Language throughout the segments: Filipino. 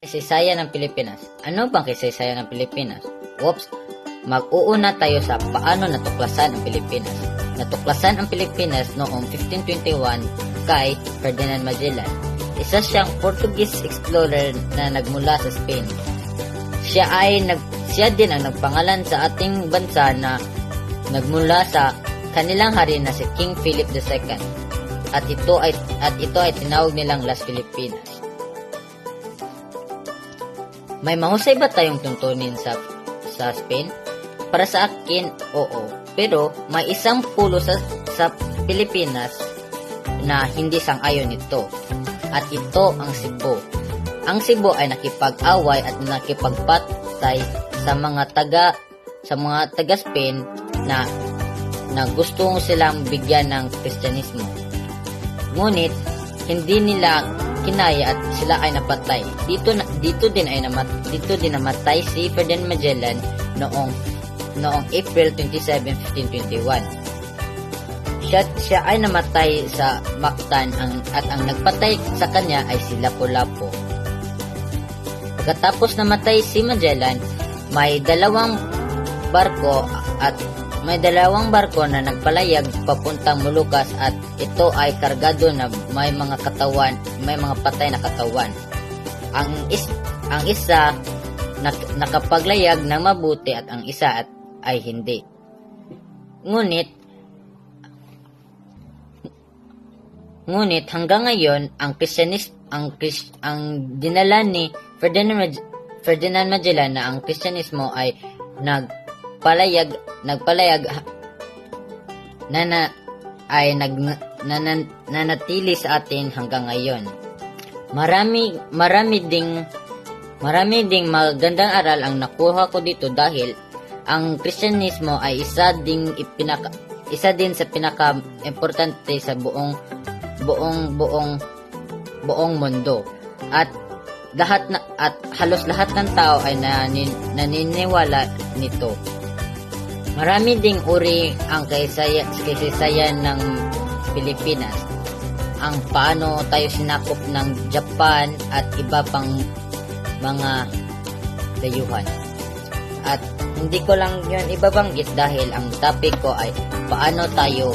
Kasaysayan ng Pilipinas. Ano bang kasaysayan ng Pilipinas? Oops! Mag-uuna tayo sa paano natuklasan ang Pilipinas. Natuklasan ang Pilipinas noong 1521 kay Ferdinand Magellan. Isa siyang Portuguese explorer na nagmula sa Spain. Siya din ang nagpangalan sa ating bansa na nagmula sa kanilang hari na si King Philip II. At ito ay tinawag nilang Las Filipinas. May mahusay ba tayong tuntunin sa Spain? Para sa akin, oo. Pero may isang pulo sa Pilipinas na hindi sang-ayon nito. At ito ang Cebu. Ang Cebu ay nakipag-away at nakipagpatay sa mga taga Spain na gustong silang bigyan ng Kristyanismo. Ngunit hindi nila kinaya at sila ay napatay. Dito din namatay si Ferdinand Magellan noong April 27, 1521. Siya ay namatay sa Mactan at ang nagpatay sa kanya ay si Lapu-Lapu. Pagkatapos namatay si Magellan, may dalawang barko na nagpalayag papuntang Molucas at ito ay kargado na may mga patay na katawan. Ang isa nakapaglayag ng mabuti at ang isa ay hindi. Ngunit hanggang ngayon ang dinala ni Ferdinand Magellan na ang Kristyanismo ay nanatili sa atin hanggang ngayon. Marami ding magandang aral ang nakuha ko dito dahil ang Kristyanismo ay isa din sa pinaka-importante sa buong mundo at halos lahat ng tao ay naniniwala nito. Marami ding uri ang kasaysayan ng Pilipinas. Ang paano tayo sinakop ng Japan at iba pang mga dayuhan. At hindi ko lang yun ibabanggit dahil ang topic ko ay paano tayo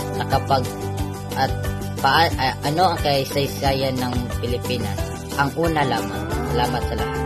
ano ang kasaysayan ng Pilipinas. Ang una lamang. Salamat sa lahat.